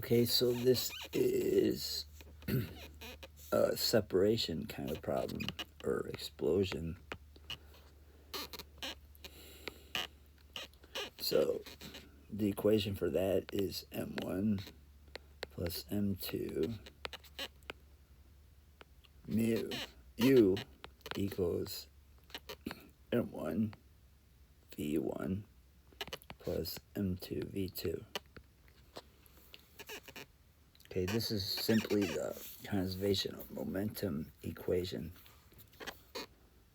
Okay, so this is a separation kind of problem, or explosion. So the equation for that is m1 plus m2 mu u equals m1 v1 plus m2 v2. Okay, this is simply the conservation of momentum equation,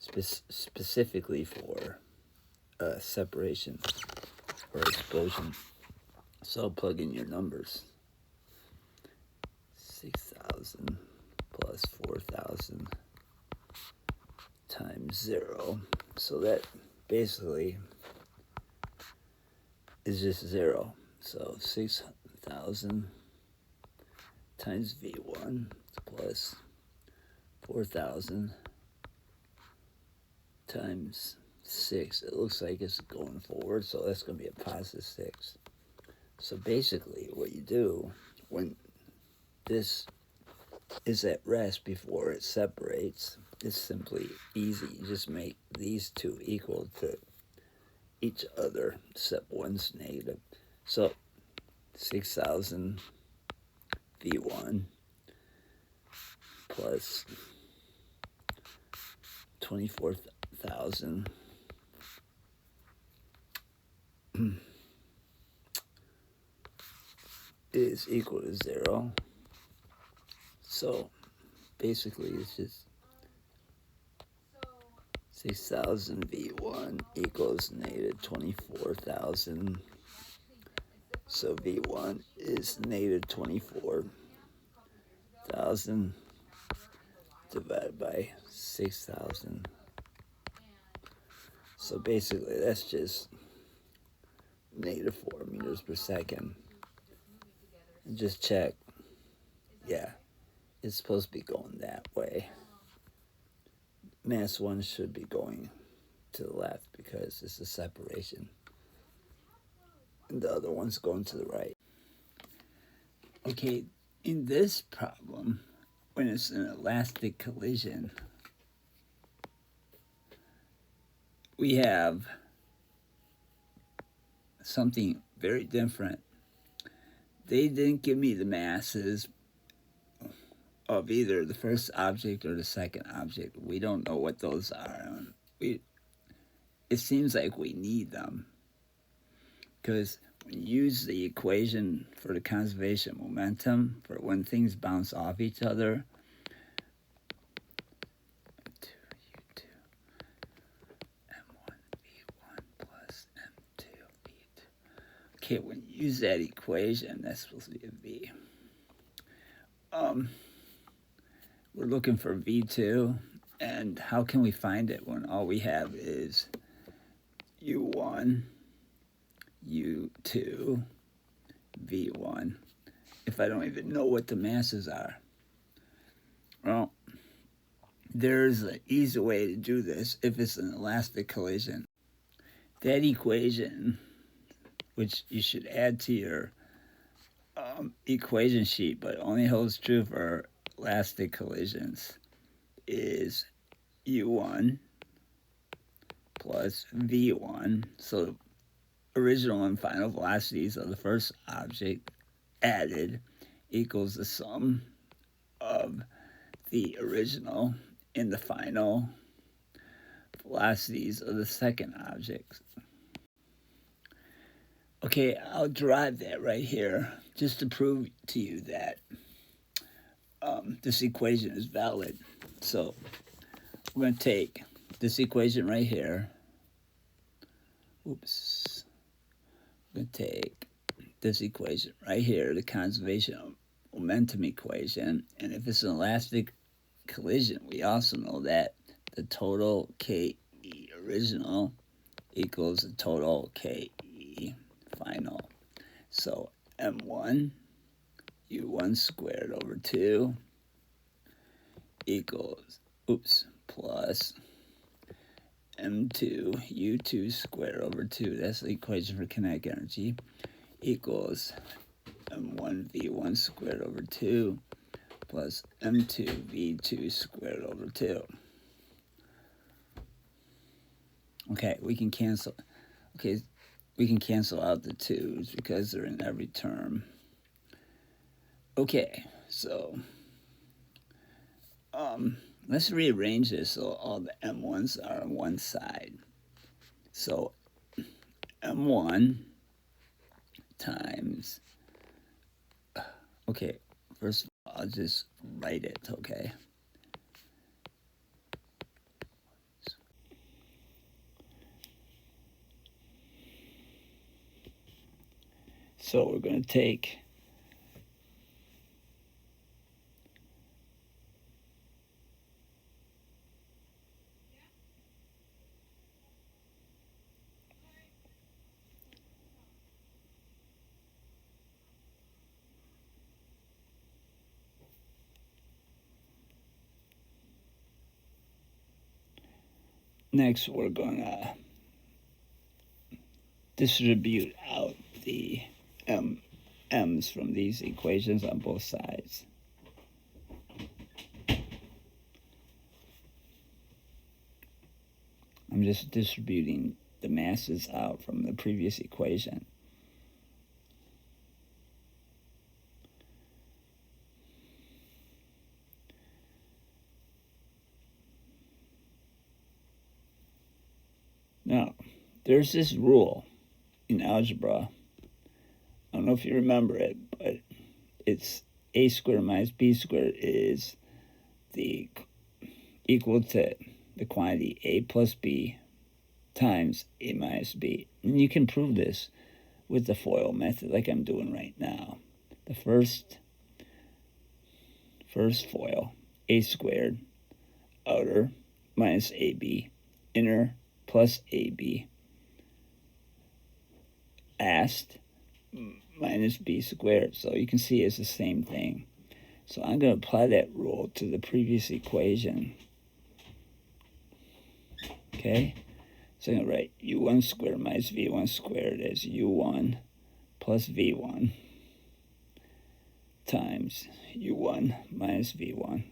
specifically for separation or explosion. So plug in your numbers. 6,000 plus 4,000 times 0. So that basically is just 0. So 6,000 times V1 plus 4,000 times 6. It looks like it's going forward, so that's going to be a positive 6. So basically what you do when this is at rest before it separates, it's simply easy. You just make these two equal to each other, except one's negative. So 6,000 V1 plus 24,000 is equal to 0. So basically it's just 6,000 V1 equals negative 24,000. So V1 is negative 24,000 divided by 6,000. So basically that's just negative 4 meters per second. And just check. Yeah, it's supposed to be going that way. Mass 1 should be going to the left because it's a separation. And the other one's going to the right. Okay, in this problem, when it's an elastic collision, we have something very different. They didn't give me the masses of either the first object or the second object. We don't know what those are. It seems like we need them because when you use the equation for the conservation of momentum for when things bounce off each other, M2, U2, M1, V1 plus M2, V2. Okay, when you use that equation, that's supposed to be a V. We're looking for V2, and how can we find it when all we have is U1, U2, V1, if I don't even know what the masses are? Well, there's an easy way to do this if it's an elastic collision. That equation, which you should add to your equation sheet, but only holds true for elastic collisions, is U1 plus V1. So the original and final velocities of the first object added equals the sum of the original and the final velocities of the second object. Okay, I'll derive that right here just to prove to you that this equation is valid. So we're going to take this equation right here. Oops. We're going to take this equation right here, the conservation of momentum equation. And if it's an elastic collision, we also know that the total KE original equals the total KE final. So M1 U1 squared over 2 equals, plus M2 U2 squared over 2, that's the equation for kinetic energy, equals m1 v1 squared over 2 plus m2 v2 squared over 2. Okay, we can cancel. Okay, we can cancel out the 2's because they're in every term. Okay, so let's rearrange this so all the m1's are on one side. So m1 times, okay, first of all, I'll just write it, okay? So we're going to take next we're going to distribute out the m's from these equations on both sides. I'm just distributing the masses out from the previous equation. Now, there's this rule in algebra. I don't know if you remember it, but it's a squared minus b squared is equal to the quantity a plus b times a minus b. And you can prove this with the FOIL method like I'm doing right now. The first FOIL, a squared, outer minus ab, inner plus ab, asked minus b squared. So you can see it's the same thing. So I'm going to apply that rule to the previous equation. Okay? So I'm going to write u1 squared minus v1 squared as u1 plus v1 times u1 minus v1.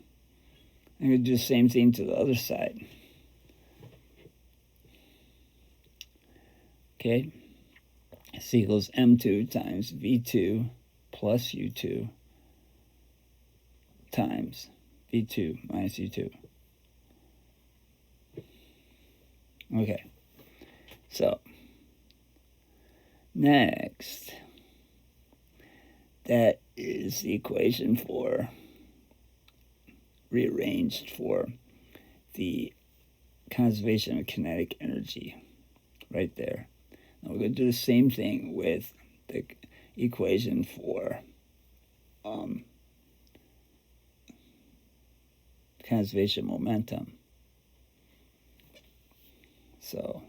I'm going to do the same thing to the other side. Okay? This equals m2 times v2 plus u2 times v2 minus u2. Okay, so next, that is the equation for rearranged for the conservation of kinetic energy right there. Now we're going to do the same thing with the equation for conservation momentum. So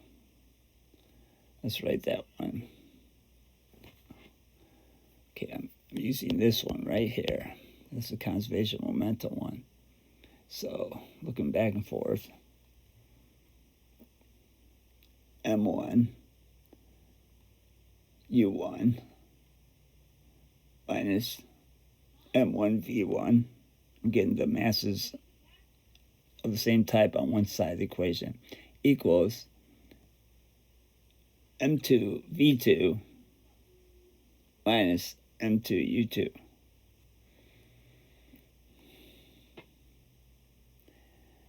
let's write that one. Okay, I'm using this one right here. This is the conservation momentum one. So looking back and forth, m1 u1 minus m1 v1. I'm getting the masses of the same type on one side of the equation, equals m2 v2 minus m2 u2.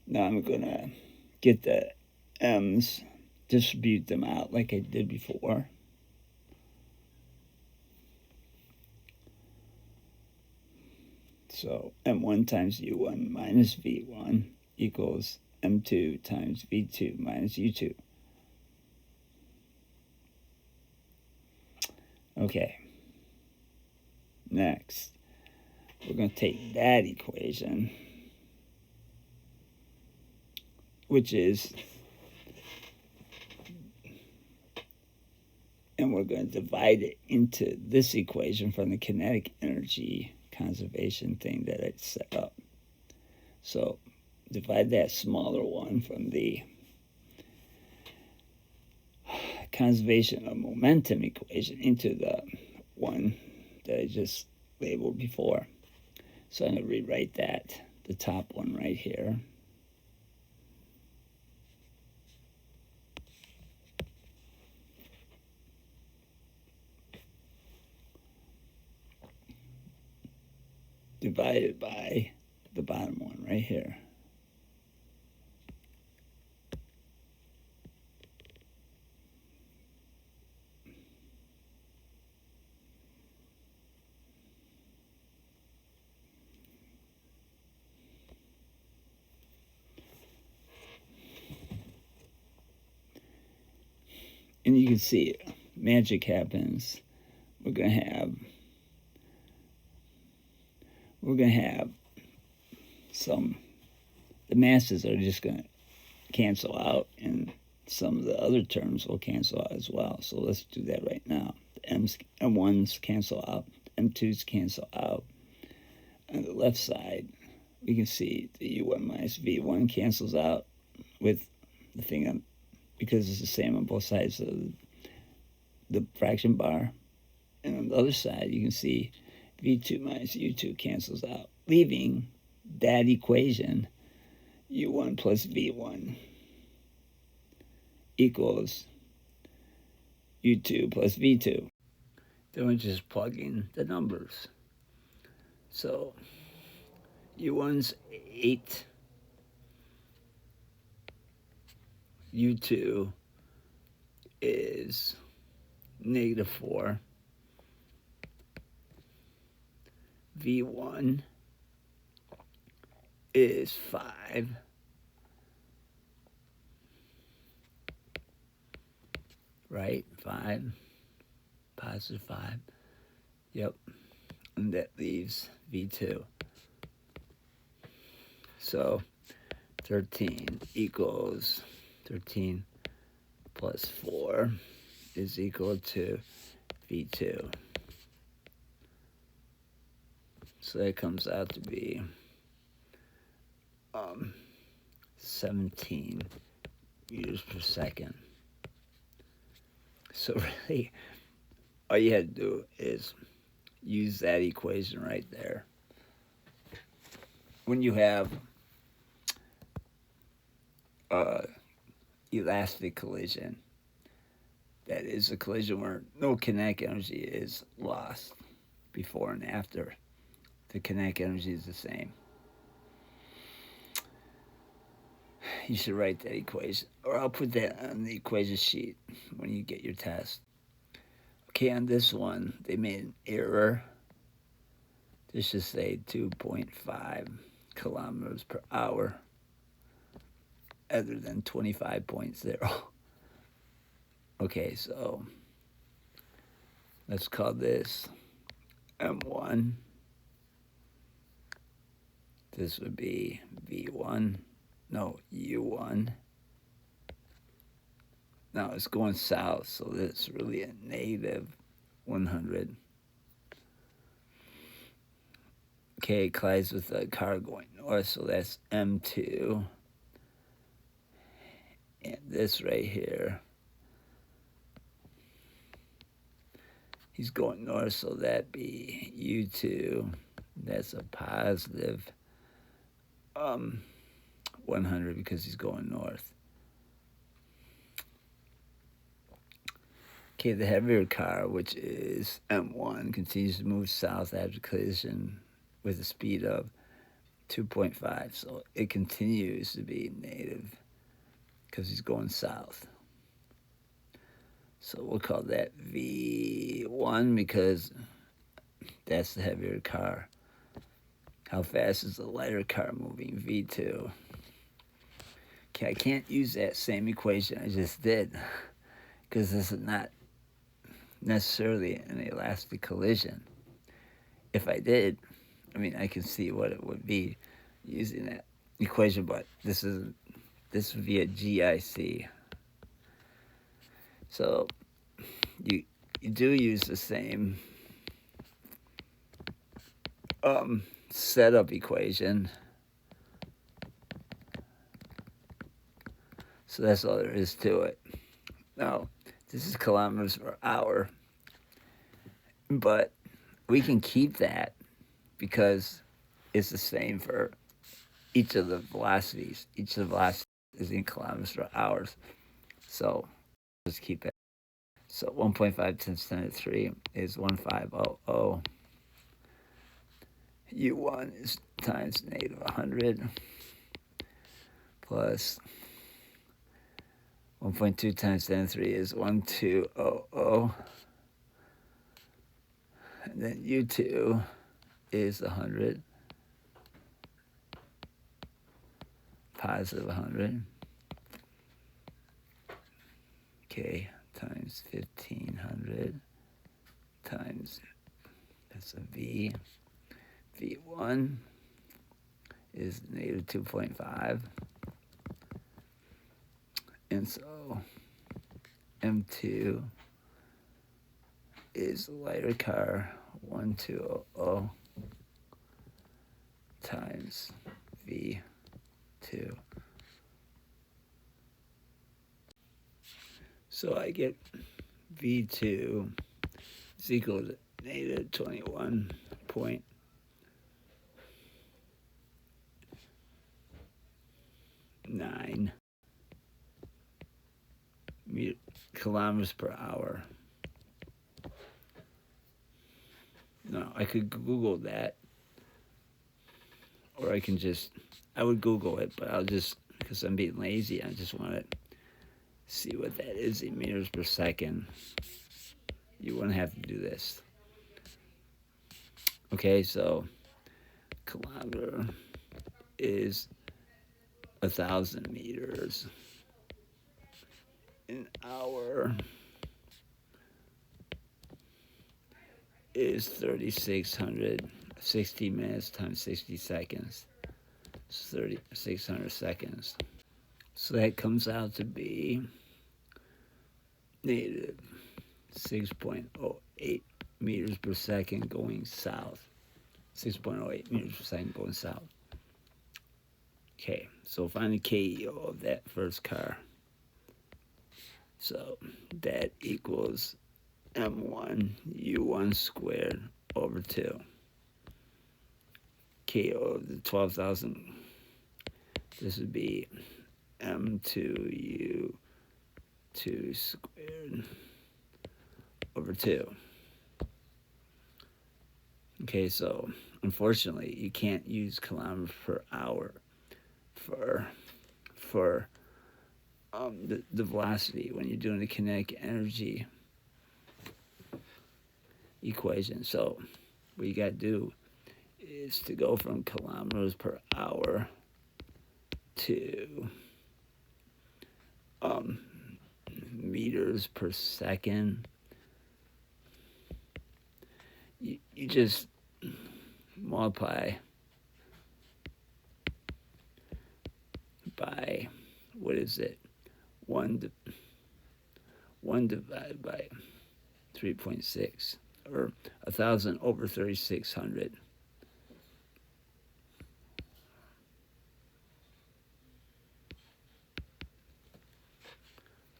Now I'm going to get the m's, distribute them out like I did before. So m1 times u1 minus v1 equals m2 times v2 minus u2. Okay. Next, we're going to take that equation, which is, and we're going to divide it into this equation from the kinetic energy conservation thing that I set up. So divide that smaller one from the conservation of momentum equation into the one that I just labeled before. So I'm going to rewrite that, the top one right here. Divided by the bottom one right here. And you can see magic happens. We're gonna have some, the masses are just gonna cancel out, and some of the other terms will cancel out as well. So let's do that right now. The M1s cancel out, M2s cancel out. On the left side, we can see the U1 minus V1 cancels out with the thing on, because it's the same on both sides of the fraction bar. And on the other side, you can see V2 minus U2 cancels out, leaving that equation, U1 plus V1 equals U2 plus V2. Then we're just plugging the numbers. So U1's 8, U2 is -4, V1 is 5, right? 5, positive 5, yep, and that leaves V2. So 13 equals, 13 plus 4 is equal to V2. So that comes out to be 17 meters per second. So really, all you had to do is use that equation right there. When you have elastic collision, that is a collision where no kinetic energy is lost before and after. The kinetic energy is the same. You should write that equation, or I'll put that on the equation sheet when you get your test. Okay, on this one, they made an error. This should say 2.5 kilometers per hour, other than 25.0. Okay, so let's call this M1. This would be V1. No, U1. Now it's going south, so that's really a -100. Okay, it collides with a car going north, so that's M2. And this right here, he's going north, so that'd be U2. That's a positive 100 because he's going north. Okay, the heavier car, which is M1, continues to move south after collision with a speed of 2.5. So it continues to be negative because he's going south. So we'll call that V1 because that's the heavier car. How fast is the lighter car moving? V2. Okay, I can't use that same equation I just did because this is not necessarily an elastic collision. If I did, I mean, I can see what it would be using that equation, but this would be a GIC. So you do use the same setup equation. So that's all there is to it. Now, this is kilometers per hour, but we can keep that because it's the same for each of the velocities. Each of the velocities is in kilometers per hour. So just keep it. So 1.5 times 10 to the 3 is 1500. U1 is times negative 100 plus 1.2 times 10 to the 3 is 1200. And then U2 is 100, positive 100. K times 1500 times, that's a V. V1 is negative 2.5. And so M2 is the lighter car, 1200 times V2. So I get V2 is equal to negative 21.9 kilometers per hour. Now, I could Google that, or I would Google it, but I'll just, because I'm being lazy, I just want to see what that is in meters per second. You wouldn't have to do this. Okay, so kilometer is 1,000 meters. An hour is 3,600. 60 minutes times 60 seconds. It's 3,600 seconds. So that comes out to be negative 6.08 meters per second going south. 6.08 meters per second going south. Okay, so find the KEO of that first car. So that equals M1 U1 squared over 2. KO of the 12,000. This would be M2 U2 squared over 2. Okay, so unfortunately you can't use kilometers per hour for the velocity when you're doing the kinetic energy equation. So what you got to do is to go from kilometers per hour to meters per second. You just multiply by, what is it? 1 divided by 3.6, or 1,000 over 3,600.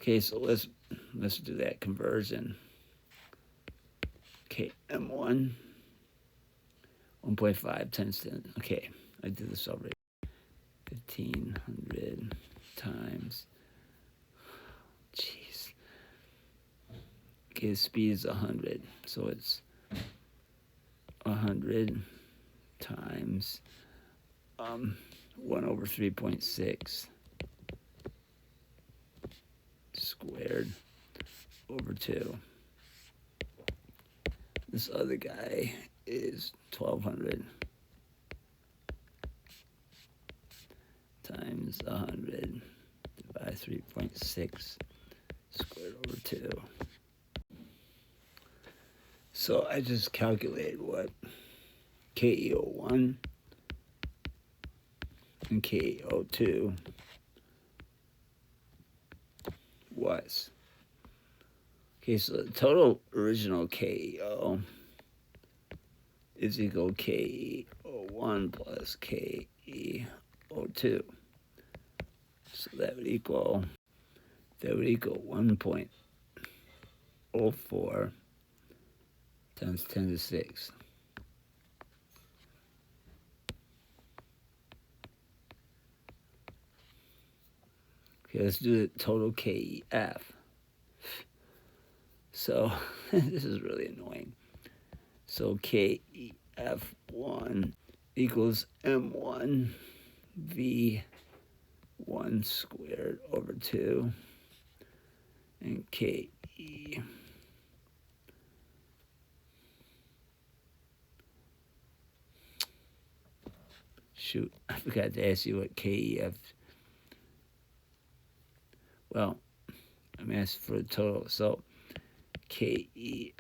Okay, so let's do that conversion. Okay, M1, 1.5 times 10. Okay, I did this already. 1,500 times, jeez. Okay, the speed is 100, so it's 100 times 1 over 3.6 squared over 2. This other guy is 1,200 times 100 divided by 3.6 squared over 2. So I just calculated what KEO1 and KEO2 was. Okay, so the total original KEO is equal to KEO1 plus KEO2. So that would equal 1.04 times 10 to the 6. Okay, let's do the total KEF. So this is really annoying. So KEF1 equals M1 V1 squared over 2, and KE shoot, I forgot to ask you what KEF. Well, I'm asking for the total. So KEF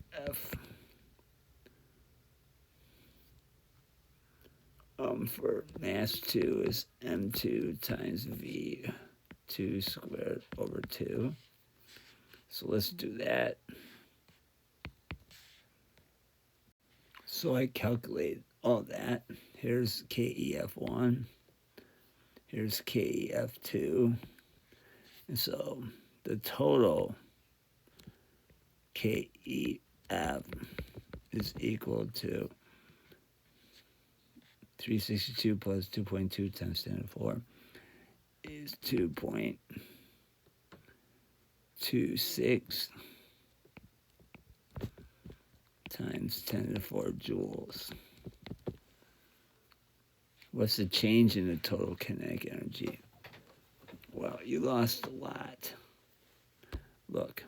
for mass 2 is M2 times V2 squared over 2. So let's do that. So I calculate all that. Here's KEF1. Here's KEF2. And so the total KEF is equal to 362 plus 2.2 times 10 to the 4 is 2.26 times 10 to the 4 joules. What's the change in the total kinetic energy? Well, you lost a lot. Look,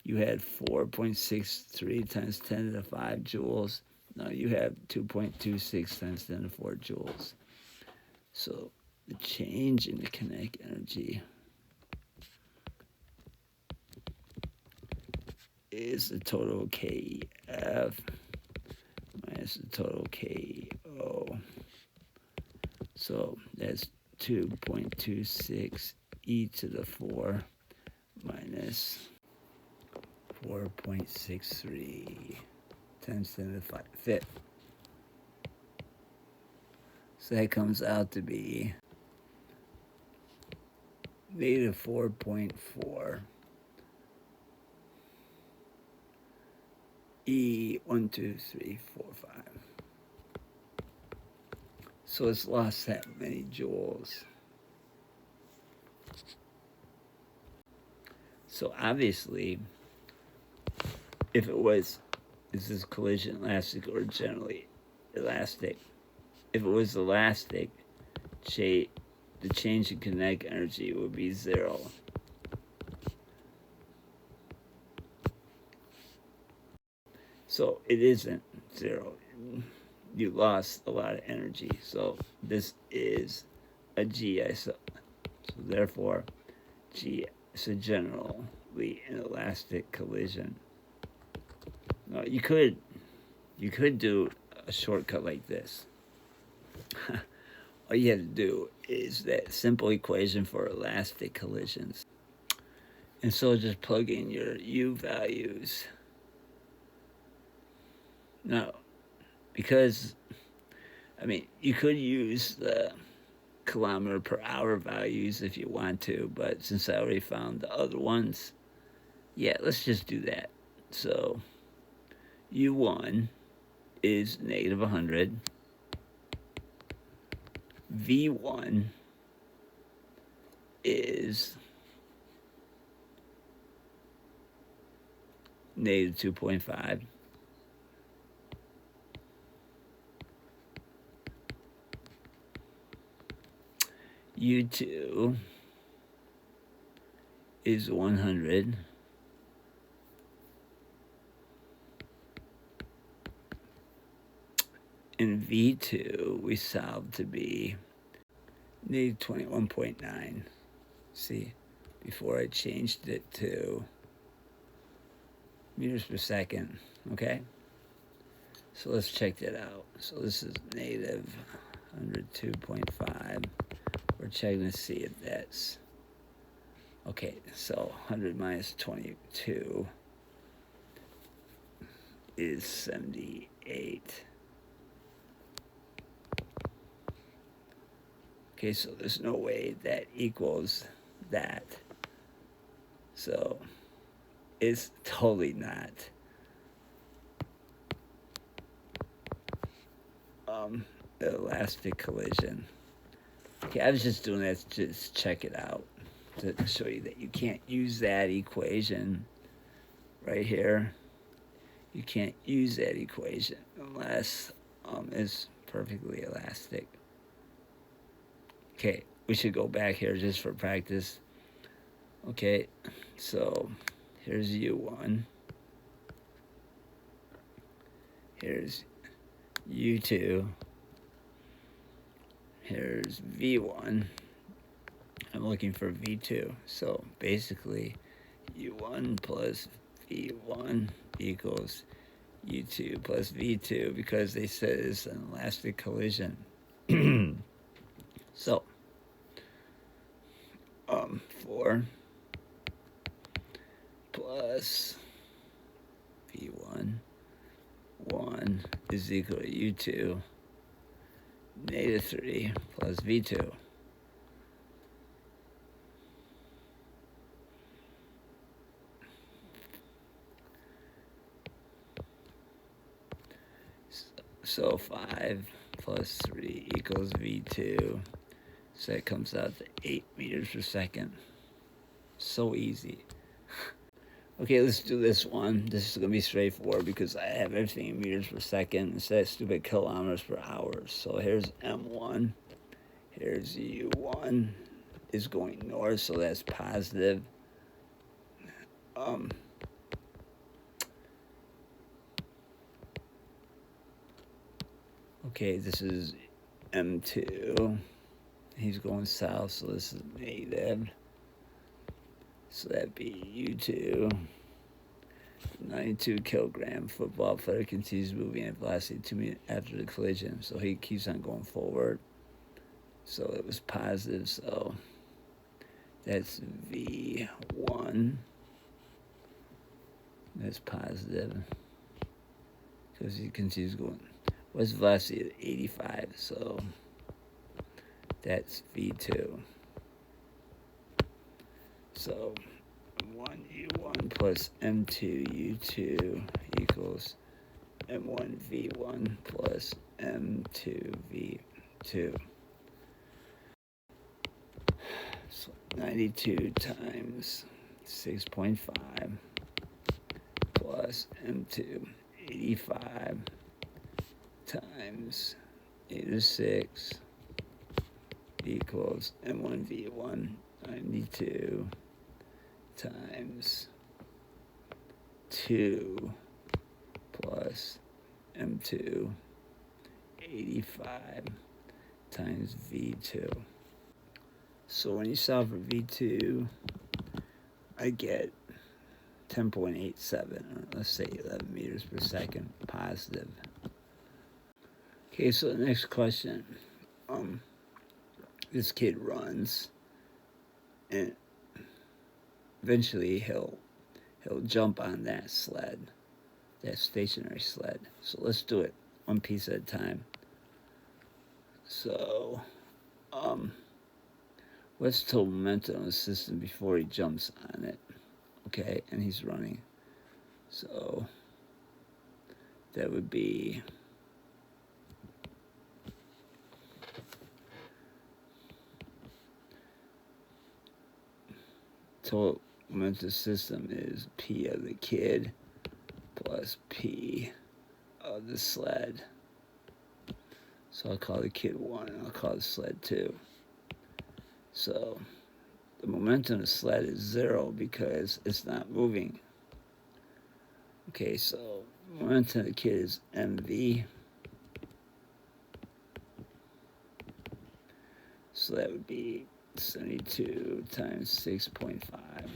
you had 4.63 times 10 to the 5 joules. Now you have 2.26 times 10 to the 4 joules. So the change in the kinetic energy is the total KEF minus the total KO. So that's 2.26 e to the 4 minus 4.63 times 10 to the 5th. So that comes out to be negative 4.4 E 1, 2, 3, 4, 5. So it's lost that many joules. So obviously, if it was, is this collision elastic or generally elastic? If it was elastic, the change in kinetic energy would be 0. So it isn't 0. You lost a lot of energy. So this is a GI. So therefore, G is a generally inelastic collision. Now, you could do a shortcut like this. All you have to do is that simple equation for elastic collisions. And so just plug in your U values. Now, because, I mean, you could use the kilometer per hour values if you want to, but since I already found the other ones, yeah, let's just do that. So U1 is negative 100. V1 is negative 2.5. U2 is 100. And V2 we solved to be negative 21.9. See, before I changed it to meters per second, okay? So let's check that out. So this is negative 102.5. We're checking to see if that's, okay, so 100 minus 22 is 78. Okay, so there's no way that equals that. So it's totally not elastic collision. Okay, I was just doing that to just check it out. to show you that you can't use that equation right here. You can't use that equation unless it's perfectly elastic. Okay, we should go back here just for practice. Okay, so here's U1. Here's U2. Here's V1. I'm looking for V2. So basically, U1 plus V1 equals U2 plus V2 because they said it's an elastic collision. So, 4 plus V1, 1 is equal to U2, negative 3 plus V2. So 5 plus 3 equals V2. So that comes out to 8 meters per second. So easy. Okay, let's do this one. This is going to be straightforward because I have everything in meters per second instead of stupid kilometers per hour. So here's M1. Here's U1 is going north, so that's positive. Okay, this is M2. He's going south, so this is negative. So that'd be U2. 92 kilogram football player continues moving at velocity 2 meters after the collision. So he keeps on going forward. So it was positive, so that's V1. That's positive because he continues going. What's velocity at 85? So that's V2. So 1U1 plus M2U2 equals M1V1 plus M2V2. So 92 times 6.5 plus M2, 85 times -6 equals M1V1, 92 times 2 plus M2, 85 times V2. So when you solve for V2, I get 10.87, or let's say 11 meters per second positive. Okay, so the next question. This kid runs, and eventually he'll jump on that sled, that stationary sled. So let's do it one piece at a time. So, what's total momentum of the system before he jumps on it? Okay, and he's running. So that would be total momentum of the system is P of the kid plus P of the sled. So I'll call the kid 1 and I'll call the sled 2. So the momentum of the sled is 0 because it's not moving. Okay, so momentum of the kid is mv. So that would be 72 times 6.5.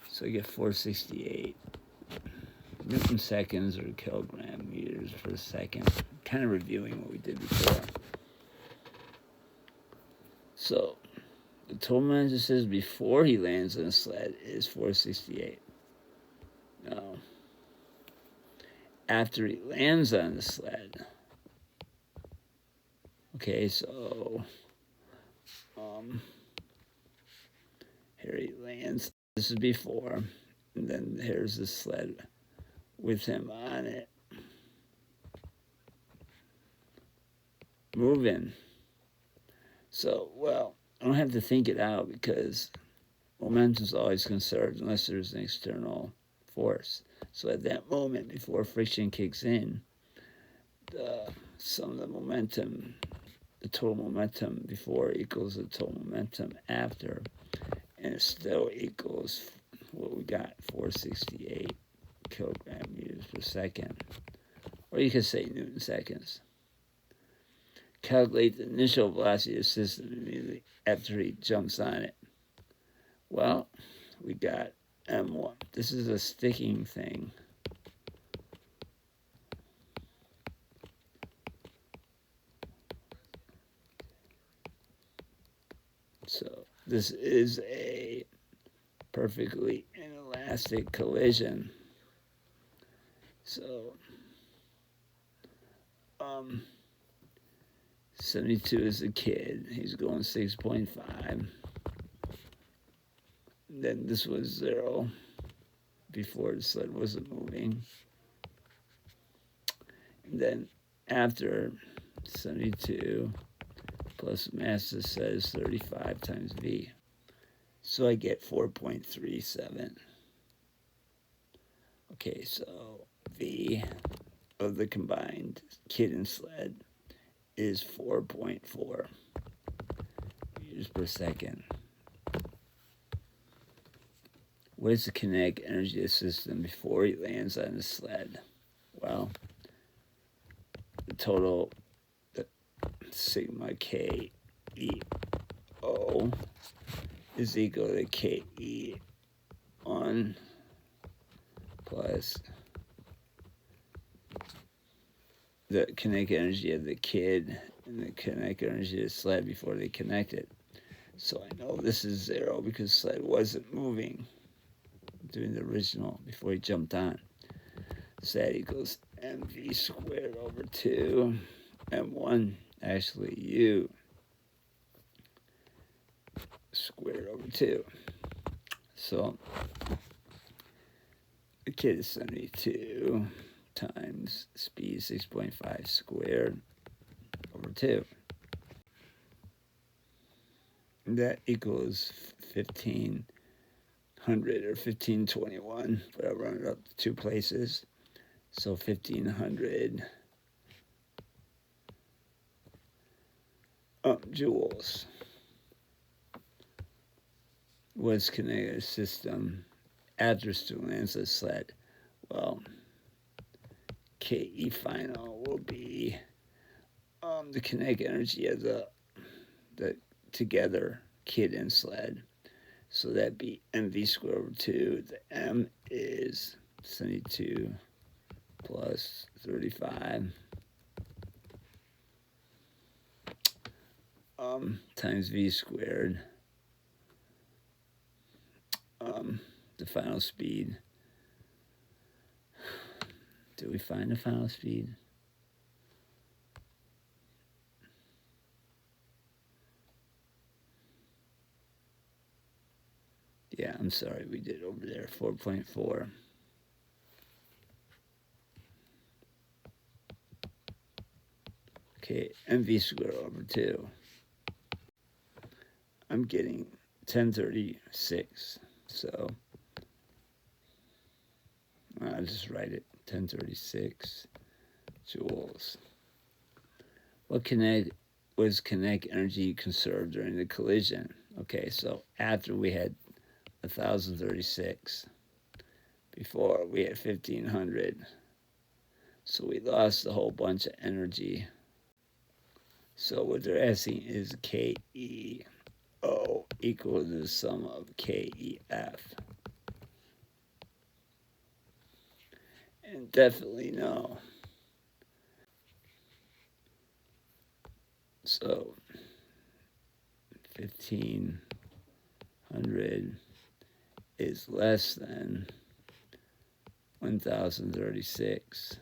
So I get 468 Newton seconds or kilogram meters per second. Kind of reviewing what we did before. So the total momentum says before he lands on a sled is 468. Now, after he lands on the sled, okay, so here he lands. This is before, and then here's the sled with him on it. moving. So, well, I don't have to think it out because momentum is always conserved unless there's an external force. So at that moment, before friction kicks in, the sum of the momentum, the total momentum before equals the total momentum after, and it still equals what we got, 468 kilogram meters per second. Or you could say Newton seconds. Calculate the initial velocity of the system immediately after he jumps on it. Well, we got M1. This is a sticking thing. So this is a perfectly inelastic collision. So 72 is a kid. He's going 6.5. Then this was 0 before the sled wasn't moving. And then after 72 plus mass of the sled is 35 times V. So I get 4.37. Okay, so V of the combined kid and sled is 4.4 meters per second. What is the kinetic energy of the system before he lands on the sled? Well, the total sigma K E O is equal to K E on plus the kinetic energy of the kid and the kinetic energy of the sled before they connected. So I know this is 0 because the sled wasn't moving during the original before he jumped on. So that equals mv squared over 2 m1, actually u squared over 2. So the kid is 72 times speed 6.5 squared over 2. And that equals 1500 or 1521, but I run it up to 2 places. So 1500 joules was kinetic system after Stu lands the sled. Well, KE final will be the kinetic energy of the together kid and sled. So that'd be mv squared over 2. The m is 72 plus 35 times v squared. The final speed. Did we find the final speed? Yeah, I'm sorry, we did over there, 4.4. Okay, mv squared over 2. I'm getting 1036, so I'll just write it, 1036 joules. What was kinetic energy conserved during the collision? Okay, so after we had 1036, before we had 1500, so we lost a whole bunch of energy. So what they're asking is KEO equal to the sum of KEF. And definitely no. So 1500 is less than 1036.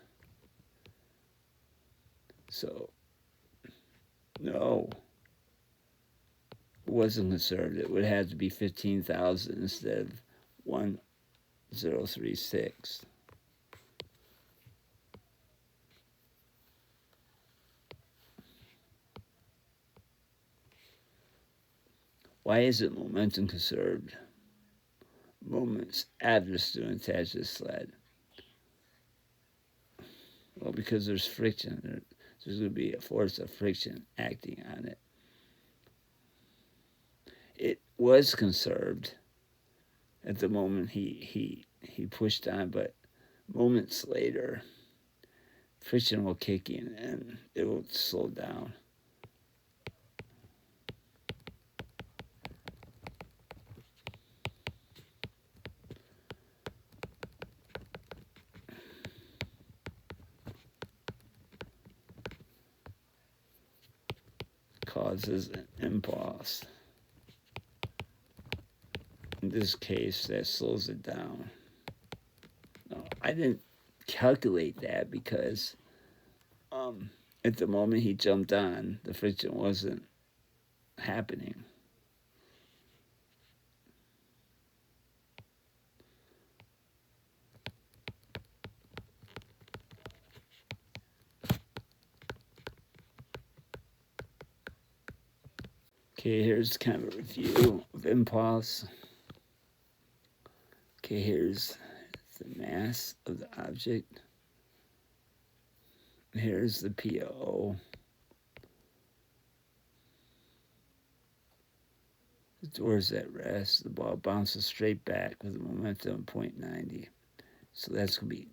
So no, it wasn't conserved. It would have to be 15,000 instead of 1036. Why is it momentum conserved moments after the student attaches the sled? Well, because there's friction. There's going to be a force of friction acting on it. It was conserved at the moment he pushed on, but moments later, friction will kick in and it will slow down. Causes an impulse. In this case, that slows it down. No, I didn't calculate that because at the moment he jumped on, the friction wasn't happening. Okay, here's kind of a review of impulse. Okay, here's the mass of the object. Here's the PO. The door's at rest. The ball bounces straight back with a momentum of 0.90. So that's going to be,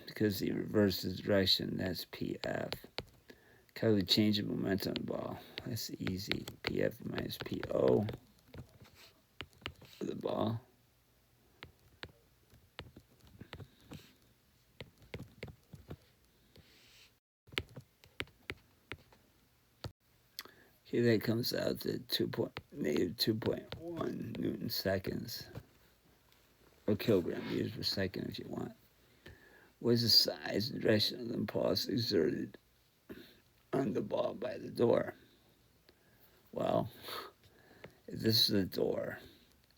because he reversed his direction, that's PF. Calculate the change of momentum of the ball. That's easy. PF minus PO of the ball. Okay, that comes out to negative 2.1 Newton seconds, or kilogram meters per second if you want. What is the size and direction of the impulse exerted on the ball by the door? Well, if this is the door,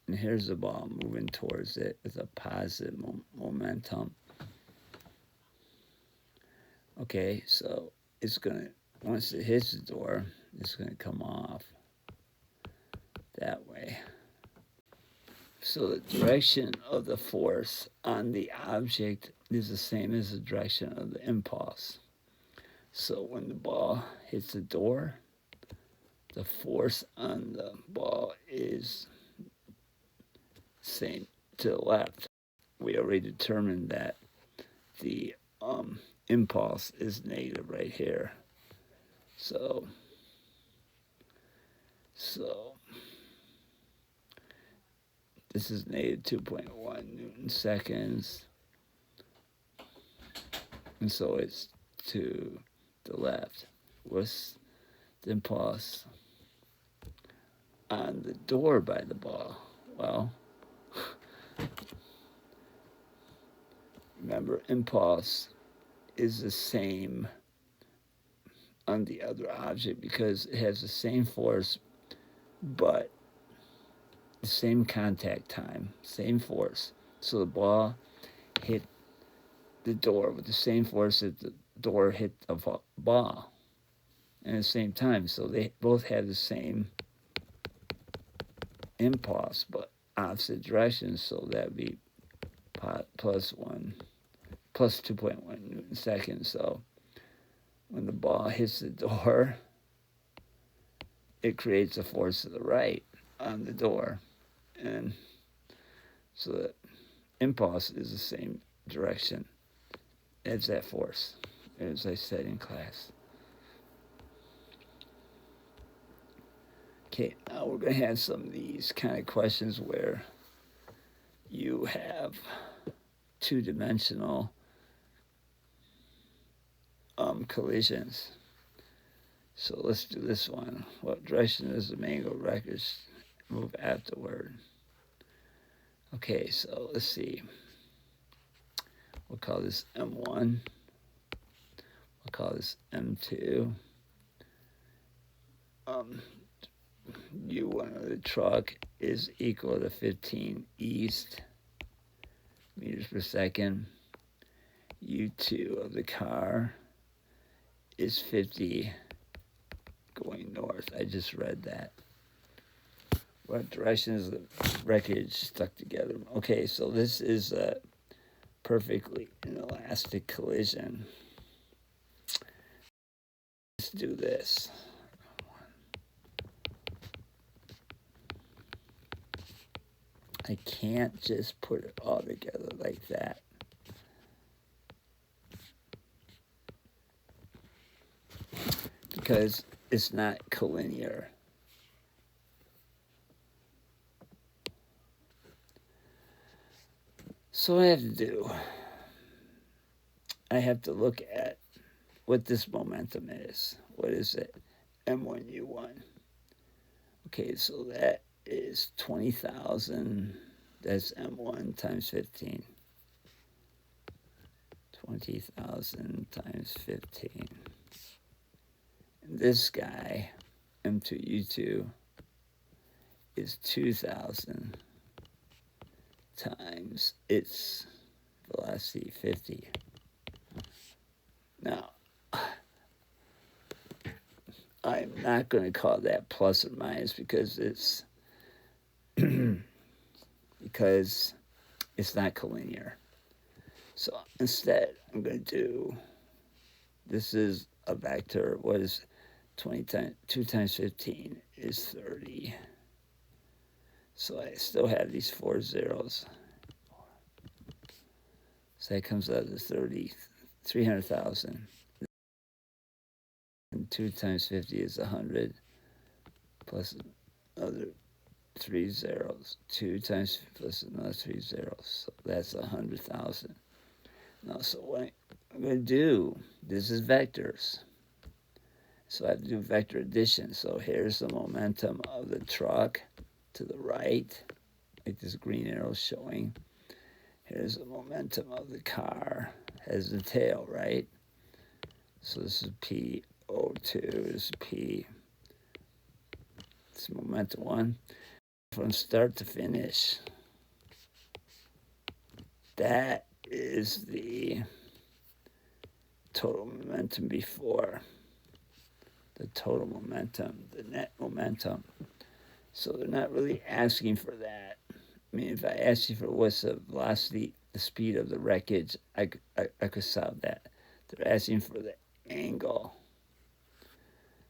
and here's the ball moving towards it with a positive momentum. Okay, so it's gonna, once it hits the door, it's gonna come off that way. So the direction of the force on the object is the same as the direction of the impulse. So when the ball hits the door, the force on the ball is same to the left. We already determined that the impulse is negative right here. So this is negative 2.1 Newton seconds. And so it's to the left. What's the impulse on the door by the ball? Well, remember, impulse is the same on the other object because it has the same force, but the same contact time, same force. So the ball hit the door with the same force that the door hit the ball at the same time. So they both have the same impulse, but opposite directions. So that'd be plus 2.1 Newton seconds. So when the ball hits the door, it creates a force to the right on the door. And so the impulse is the same direction as that force, as I said in class. Okay, now we're going to have some of these kind of questions where you have two-dimensional collisions. So let's do this one. What direction does the mango record move afterward? Okay, so let's see. We'll call this M1. We'll call this M2. U1 of the truck is equal to 15 east meters per second. U2 of the car is 50 going north. I just read that. What direction is the wreckage stuck together? Okay, so this is a perfectly inelastic collision. Let's do this. I can't just put it all together like that. Because it's not collinear. So what I have to do, I have to look at what this momentum is. What is it? M1U1. Okay, so that is 20,000. That's M1 times 15. 20,000 times 15. And this guy, M2U2, is 2,000 times its velocity 50. Now, I'm not going to call that plus or minus because it's because it's not collinear. So instead, I'm going to do, this is a vector. What is 20 times 2 times 15 is 30. So I still have these 4 zeros. So that comes out to 300,000. And 2 times 50 is 100, plus another 3 zeros. 2 times plus another 3 zeros. So that's 100,000. Now, so what I'm going to do, this is vectors. So I have to do vector addition. So here's the momentum of the truck to the right, like this green arrow showing. Here's the momentum of the car, has the tail, right? So this is P02, this is P. It's momentum 1. From start to finish, that is the total momentum before. The total momentum, the net momentum. So they're not really asking for that. I mean, if I asked you for what's the velocity, the speed of the wreckage, I could solve that. They're asking for the angle.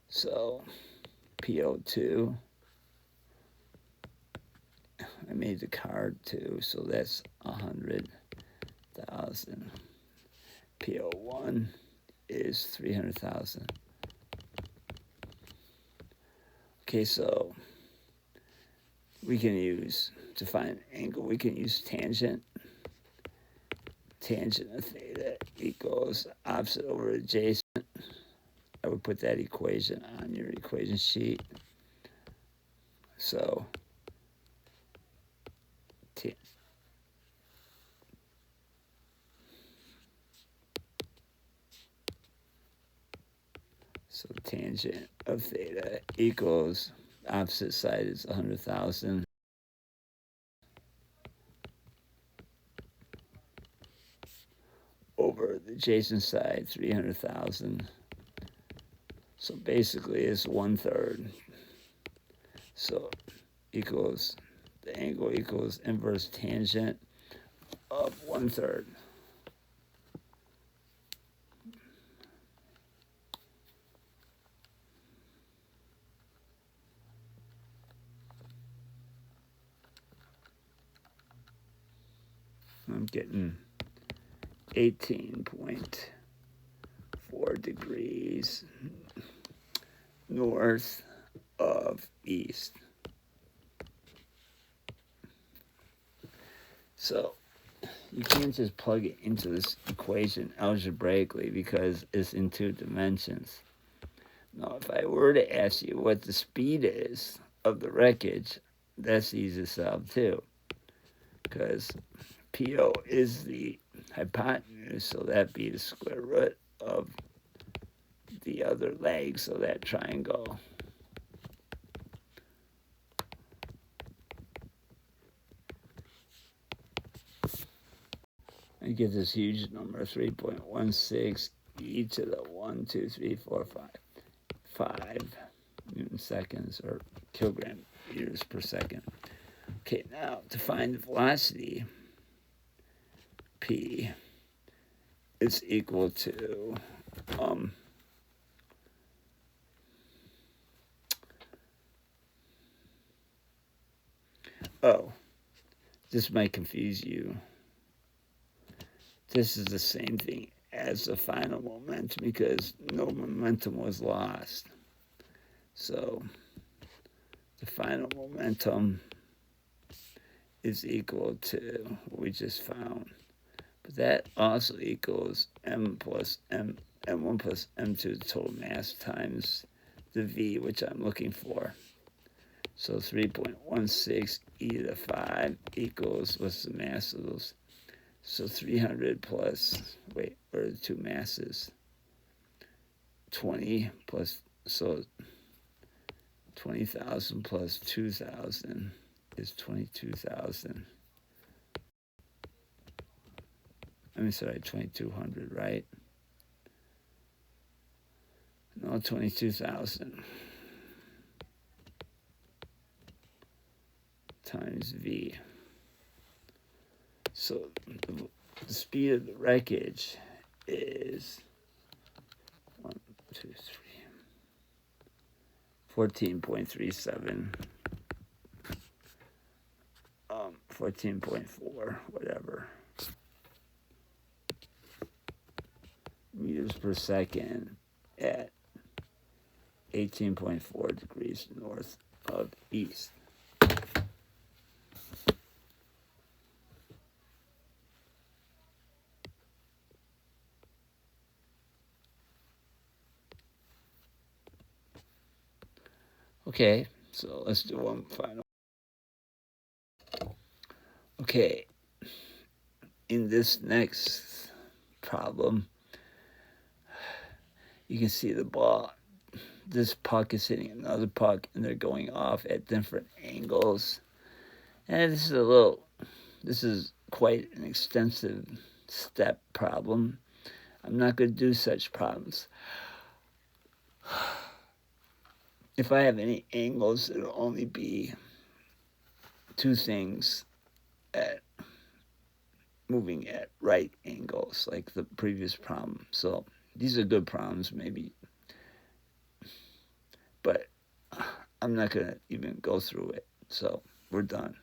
So PO2, I made the card too, so that's 100,000. PO1 is 300,000. Okay, so we can use, to find angle, we can use tangent. Tangent of theta equals opposite over adjacent. I would put that equation on your equation sheet. So tangent of theta equals, opposite side is 100,000. Over the adjacent side, 300,000. So basically it's 1/3. So equals, the angle equals inverse tangent of 1/3. I'm getting 18.4 degrees north of east. So you can't just plug it into this equation algebraically because it's in 2 dimensions. Now, if I were to ask you what the speed is of the wreckage, that's easy to solve too, because PO is the hypotenuse, so that'd be the square root of the other legs of that triangle. I get this huge number, 3.16 e to the 1, 2, 3, 4, 5 Newton seconds or kilogram meters per second. Okay, now to find the velocity, P is equal to, oh, this might confuse you. This is the same thing as the final momentum because no momentum was lost. So the final momentum is equal to what we just found. But that also equals m1 plus m2, the total mass, times the v, which I'm looking for. So 3.16 e to the 5 equals, what's the mass of those? So 300 plus, wait, what are the two masses? 20 plus, so 20,000 plus 2,000 is 22,000. Sorry, 2,200, right? No, 22,000 times V. So the speed of the wreckage is 14.37, 14.4, whatever, meters per second at 18.4 degrees north of east. Okay, so let's do one final. Okay, in this next problem, you can see the ball. This puck is hitting another puck, and they're going off at different angles. And this is quite an extensive step problem. I'm not going to do such problems. If I have any angles, it'll only be two things moving at right angles, like the previous problem. So these are good problems, maybe, but I'm not going to even go through it. So we're done.